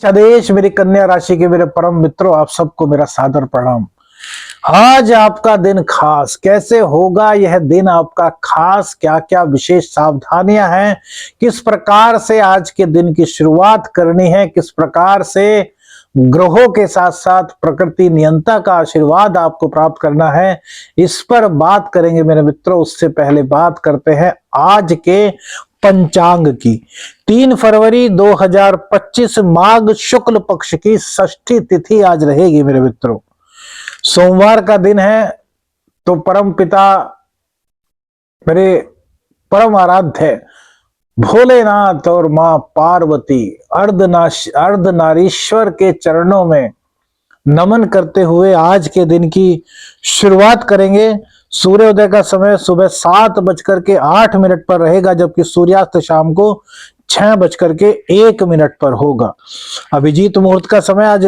आदेश मेरी कन्या राशि के मेरे परम मित्रों, आप सबको मेरा सादर प्रणाम। आज आपका दिन खास कैसे होगा? यह दिन आपका खास क्या क्या विशेष सावधानियां हैं, किस प्रकार से आज के दिन की शुरुआत करनी है, किस प्रकार से ग्रहों के साथ साथ प्रकृति नियंता का आशीर्वाद आपको प्राप्त करना है, इस पर बात करेंगे मेरे मित्रों। उससे पहले बात करते हैं आज के पंचांग की। 3 फरवरी 2025 माघ शुक्ल पक्ष की षष्ठी तिथि आज रहेगी मेरे मित्रों। सोमवार का दिन है, तो परम पिता मेरे परम आराध्य भोलेनाथ और मां पार्वती अर्धनारीश्वर के चरणों में नमन करते हुए आज के दिन की शुरुआत करेंगे। सूर्योदय का समय सुबह 7:08 पर रहेगा, जबकि सूर्यास्त शाम को 6:01 पर होगा। अभिजीत मुहूर्त का समय आज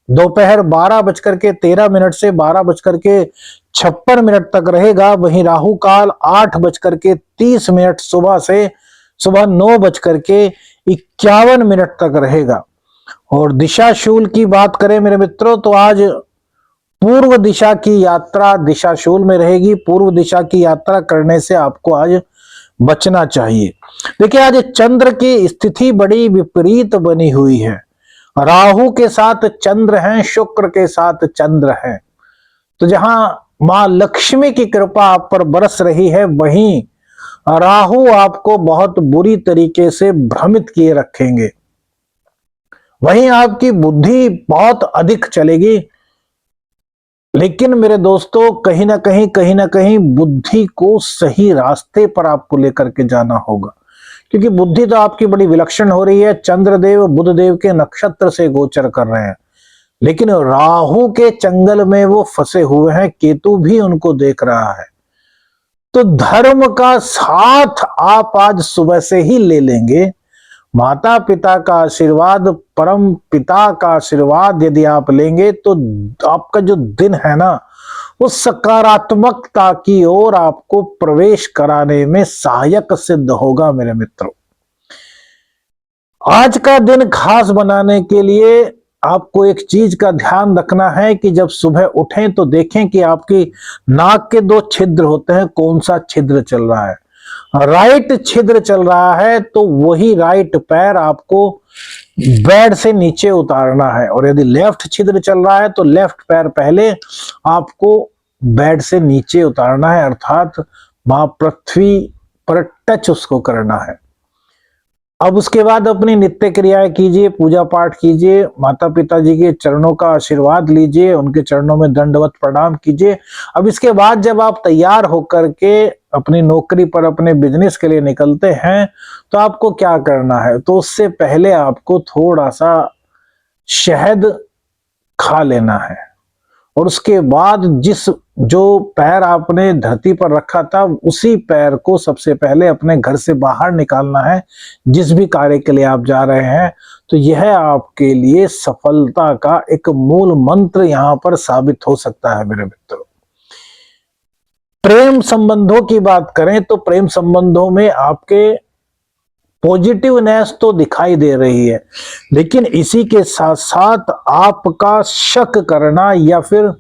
दोपहर 12:13 से 12:56 तक रहेगा। वहीं राहु काल 8:30 सुबह से सुबह 9:51 तक रहेगा। और दिशा शूल की बात करें मेरे मित्रों, तो आज पूर्व दिशा की यात्रा दिशा शूल में रहेगी। पूर्व दिशा की यात्रा करने से आपको आज बचना चाहिए। देखिए, आज चंद्र की स्थिति बड़ी विपरीत बनी हुई है। राहु के साथ चंद्र हैं, शुक्र के साथ चंद्र हैं। तो जहां मां लक्ष्मी की कृपा आप पर बरस रही है, वहीं राहु आपको बहुत बुरी तरीके से भ्रमित किए रखेंगे। वहीं आपकी बुद्धि बहुत अधिक चलेगी, लेकिन मेरे दोस्तों कहीं ना कहीं बुद्धि को सही रास्ते पर आपको लेकर के जाना होगा, क्योंकि बुद्धि तो आपकी बड़ी विलक्षण हो रही है। चंद्रदेव बुधदेव के नक्षत्र से गोचर कर रहे हैं, लेकिन राहु के चंगल में वो फंसे हुए हैं, केतु भी उनको देख रहा है। तो धर्म का साथ आप आज सुबह से ही ले लेंगे। माता पिता का आशीर्वाद, परम पिता का आशीर्वाद यदि आप लेंगे, तो आपका जो दिन है ना, वो सकारात्मकता की ओर आपको प्रवेश कराने में सहायक सिद्ध होगा मेरे मित्रों। आज का दिन खास बनाने के लिए आपको एक चीज का ध्यान रखना है कि जब सुबह उठें तो देखें कि आपकी नाक के 2 छिद्र होते हैं, कौन सा छिद्र चल रहा है। राइट छिद्र चल रहा है तो वही राइट पैर आपको बेड से नीचे उतारना है, और यदि लेफ्ट छिद्र चल रहा है तो लेफ्ट पैर पहले आपको बेड से नीचे उतारना है, अर्थात मां पृथ्वी पर टच उसको करना है। अब उसके बाद अपनी नित्य क्रियाएं कीजिए, पूजा पाठ कीजिए, माता पिता जी के चरणों का आशीर्वाद लीजिए, उनके चरणों में दंडवत प्रणाम कीजिए। अब इसके बाद जब आप तैयार होकर के अपनी नौकरी पर, अपने बिजनेस के लिए निकलते हैं, तो आपको क्या करना है? तो उससे पहले आपको थोड़ा सा शहद खा लेना है, और उसके बाद जो पैर आपने धरती पर रखा था, उसी पैर को सबसे पहले अपने घर से बाहर निकालना है, जिस भी कार्य के लिए आप जा रहे हैं। तो यह आपके लिए सफलता का एक मूल मंत्र यहां पर साबित हो सकता है मेरे मित्रों। प्रेम संबंधों की बात करें तो प्रेम संबंधों में आपके पॉजिटिवनेस तो दिखाई दे रही है, लेकिन इसी के साथ साथ आपका शक करना या फिर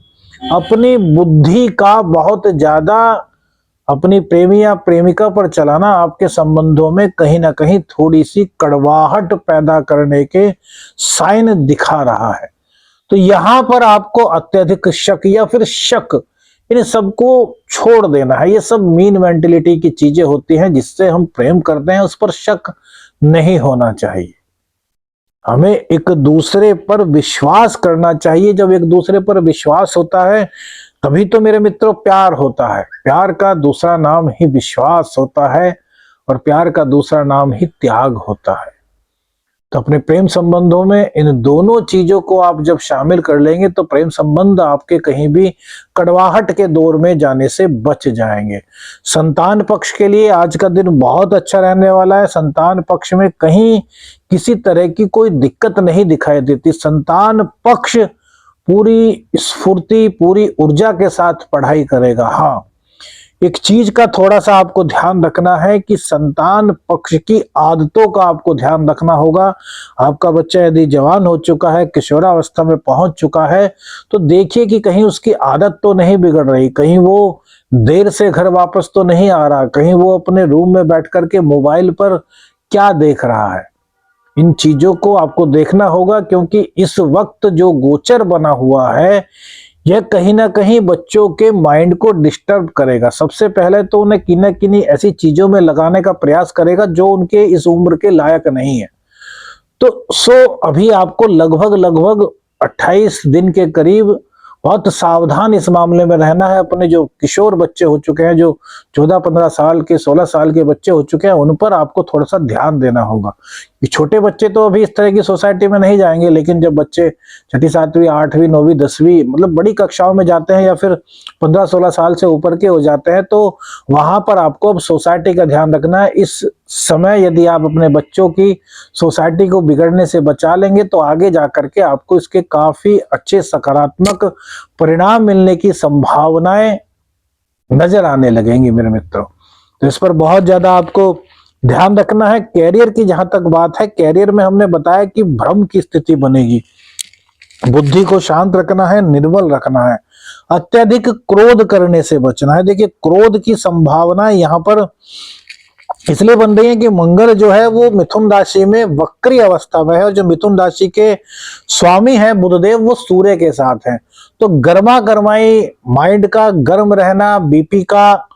अपनी बुद्धि का बहुत ज्यादा अपनी प्रेमी या प्रेमिका पर चलाना आपके संबंधों में कहीं ना कहीं थोड़ी सी कड़वाहट पैदा करने के साइन दिखा रहा है। तो यहां पर आपको अत्यधिक शक या फिर शक, इन सबको छोड़ देना है। ये सब मीन मेंटेलिटी की चीजें होती हैं, जिससे हम प्रेम करते हैं, उस पर शक नहीं होना चाहिए। हमें एक दूसरे पर विश्वास करना चाहिए। जब एक दूसरे पर विश्वास होता है, तभी तो मेरे मित्रों प्यार होता है। प्यार का दूसरा नाम ही विश्वास होता है, और प्यार का दूसरा नाम ही त्याग होता है। तो अपने प्रेम संबंधों में इन दोनों चीजों को आप जब शामिल कर लेंगे, तो प्रेम संबंध आपके कहीं भी कड़वाहट के दौर में जाने से बच जाएंगे। संतान पक्ष के लिए आज का दिन बहुत अच्छा रहने वाला है। संतान पक्ष में कहीं किसी तरह की कोई दिक्कत नहीं दिखाई देती। संतान पक्ष पूरी स्फूर्ति, पूरी ऊर्जा के साथ पढ़ाई करेगा। हाँ, एक चीज का थोड़ा सा आपको ध्यान रखना है कि संतान पक्ष की आदतों का आपको ध्यान रखना होगा। आपका बच्चा यदि जवान हो चुका है, किशोरावस्था में पहुंच चुका है, तो देखिए कि कहीं उसकी आदत तो नहीं बिगड़ रही, कहीं वो देर से घर वापस तो नहीं आ रहा, कहीं वो अपने रूम में बैठ करके मोबाइल पर क्या देख रहा है। इन चीजों को आपको देखना होगा, क्योंकि इस वक्त जो गोचर बना हुआ है यह कहीं ना कहीं बच्चों के माइंड को डिस्टर्ब करेगा। सबसे पहले तो उन्हें किन्हीं न किन्हीं ऐसी चीजों में लगाने का प्रयास करेगा जो उनके इस उम्र के लायक नहीं है। तो अभी आपको लगभग लगभग 28 दिन के करीब बहुत सावधान इस मामले में रहना है। अपने जो किशोर बच्चे हो चुके हैं, जो 14-15 साल के, 16 साल के बच्चे हो चुके हैं, उन पर आपको थोड़ा सा ध्यान देना होगा। कि छोटे बच्चे तो अभी इस तरह की सोसाइटी में नहीं जाएंगे, लेकिन जब बच्चे 6ठी 7वीं 8वीं 9वीं 10वीं मतलब बड़ी कक्षाओं में जाते हैं, या फिर 15-16 साल से ऊपर के हो जाते हैं, तो वहां पर आपको अब सोसाइटी का ध्यान रखना है। इस समय यदि आप अपने बच्चों की सोसाइटी को बिगड़ने से बचा लेंगे, तो आगे जाकर के आपको इसके काफी अच्छे सकारात्मक परिणाम मिलने की संभावनाएं नजर आने लगेंगी मेरे मित्रों। तो इस पर बहुत ज्यादा आपको ध्यान रखना है। कैरियर की जहां तक बात है, कैरियर में हमने बताया कि भ्रम की स्थिति बनेगी, बुद्धि को शांत रखना है, निर्मल रखना है, अत्यधिक क्रोध करने से बचना है। देखिए, क्रोध की संभावना यहां पर इसलिए बन रही है कि मंगल जो है वो मिथुन राशि में वक्री अवस्था में है, और जो मिथुन राशि के स्वामी हैं बुधदेव, वो सूर्य के साथ हैं। तो गर्मा गर्माई, माइंड का गर्म रहना, बीपी का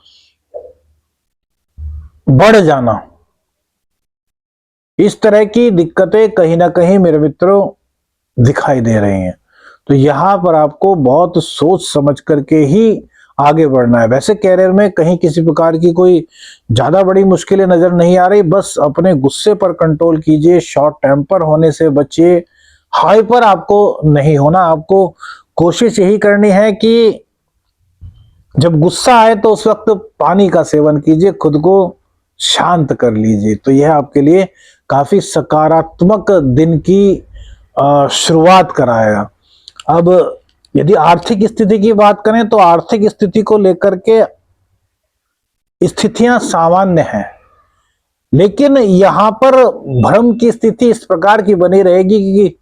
बढ़ जाना, इस तरह की दिक्कतें कहीं ना कहीं मेरे मित्रों दिखाई दे रही हैं। तो यहां पर आपको बहुत सोच समझ करके ही आगे बढ़ना है। वैसे कैरियर में कहीं किसी प्रकार की कोई ज्यादा बड़ी मुश्किलें नजर नहीं आ रही, बस अपने गुस्से पर कंट्रोल कीजिए, शॉर्ट टेम्पर होने से बचिए, हाइपर आपको नहीं होना। आपको कोशिश यही करनी है कि जब गुस्सा आए तो उस वक्त पानी का सेवन कीजिए, खुद को शांत कर लीजिए। तो यह आपके लिए काफी सकारात्मक दिन की शुरुआत कराएगा। अब यदि आर्थिक स्थिति की बात करें, तो आर्थिक स्थिति को लेकर के स्थितियां सामान्य हैं, लेकिन यहां पर भ्रम की स्थिति इस प्रकार की बनी रहेगी कि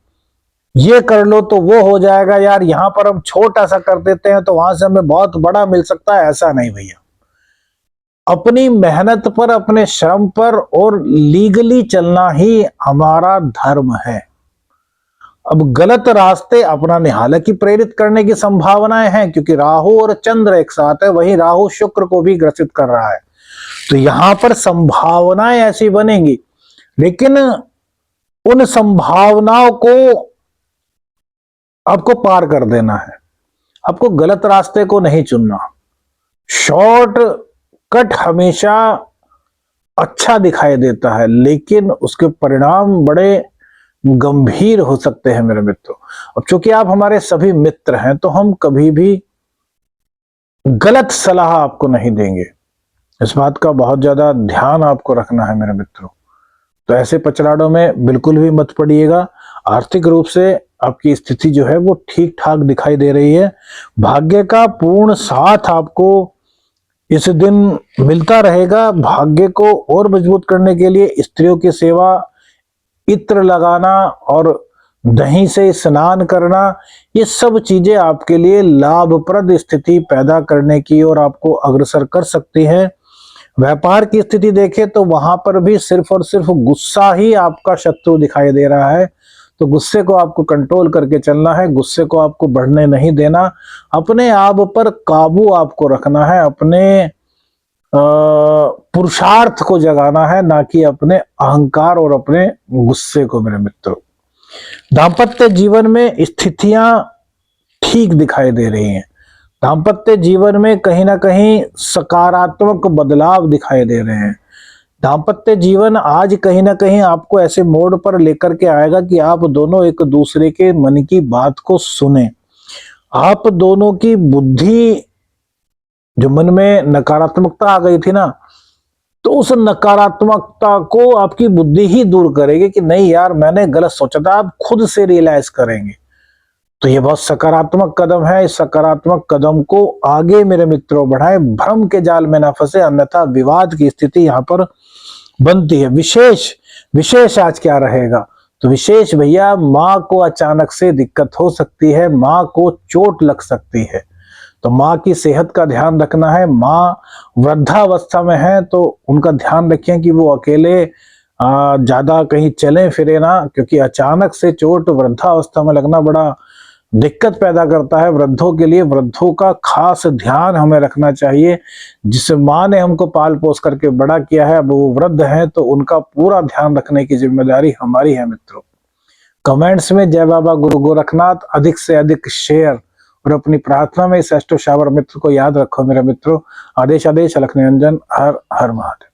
ये कर लो तो वो हो जाएगा, यार यहां पर हम छोटा सा कर देते हैं तो वहां से हमें बहुत बड़ा मिल सकता है। ऐसा नहीं भैया, अपनी मेहनत पर, अपने श्रम पर और लीगली चलना ही हमारा धर्म है। अब गलत रास्ते अपनाने, हालांकि प्रेरित करने की संभावनाएं हैं, क्योंकि राहु और चंद्र एक साथ है, वही राहु शुक्र को भी ग्रसित कर रहा है। तो यहां पर संभावनाएं ऐसी बनेंगी, लेकिन उन संभावनाओं को आपको पार कर देना है। आपको गलत रास्ते को नहीं चुनना। शॉर्ट कट हमेशा अच्छा दिखाई देता है, लेकिन उसके परिणाम बड़े गंभीर हो सकते हैं मेरे मित्रों। अब चूंकि आप हमारे सभी मित्र हैं, तो हम कभी भी गलत सलाह आपको नहीं देंगे। इस बात का बहुत ज्यादा ध्यान आपको रखना है मेरे मित्रों। तो ऐसे पचड़ाड़ों में बिल्कुल भी मत पड़िएगा। आर्थिक रूप से आपकी स्थिति जो है वो ठीक ठाक दिखाई दे रही है। भाग्य का पूर्ण साथ आपको इस दिन मिलता रहेगा। भाग्य को और मजबूत करने के लिए स्त्रियों की सेवा, इत्र लगाना और दही से स्नान करना, ये सब चीजें आपके लिए लाभप्रद स्थिति पैदा करने की और आपको अग्रसर कर सकती हैं। व्यापार की स्थिति देखें तो वहां पर भी सिर्फ और सिर्फ गुस्सा ही आपका शत्रु दिखाई दे रहा है। तो गुस्से को आपको कंट्रोल करके चलना है, गुस्से को आपको बढ़ने नहीं देना, अपने आप पर काबू आपको रखना है, अपने पुरुषार्थ को जगाना है, ना कि अपने अहंकार और अपने गुस्से को मेरे मित्रों। दाम्पत्य जीवन में स्थितियां ठीक दिखाई दे रही हैं। दाम्पत्य जीवन में कहीं ना कहीं सकारात्मक बदलाव दिखाई दे रहे हैं। दाम्पत्य जीवन आज कहीं ना कहीं आपको ऐसे मोड़ पर लेकर के आएगा कि आप दोनों एक दूसरे के मन की बात को सुने। आप दोनों की बुद्धि, जो मन में नकारात्मकता आ गई थी ना, तो उस नकारात्मकता को आपकी बुद्धि ही दूर करेगी कि नहीं यार मैंने गलत सोचा था। आप खुद से रियलाइज करेंगे। तो ये बहुत सकारात्मक कदम है। इस सकारात्मक कदम को आगे मेरे मित्रों बढ़ाएं, भ्रम के जाल में ना फंसे, अन्यथा विवाद की स्थिति यहाँ पर बनती है। विशेष विशेष आज क्या रहेगा? तो विशेष भैया, माँ को अचानक से दिक्कत हो सकती है, माँ को चोट लग सकती है, तो माँ की सेहत का ध्यान रखना है। माँ वृद्धावस्था में है तो उनका ध्यान रखें कि वो अकेले ज्यादा कहीं चले फिरे ना, क्योंकि अचानक से चोट वृद्धावस्था में लगना बड़ा दिक्कत पैदा करता है वृद्धों के लिए। वृद्धों का खास ध्यान हमें रखना चाहिए। जिस माँ ने हमको पाल पोस करके बड़ा किया है, अब वो वृद्ध हैं तो उनका पूरा ध्यान रखने की जिम्मेदारी हमारी है मित्रों। कमेंट्स में जय बाबा गुरु गोरखनाथ अधिक से अधिक शेयर और अपनी प्रार्थना में इस एस्ट्रो शावर मित्र को याद रखो मेरे मित्रों। आदेश आदेश अलख निरंजन, हर हर महादेव।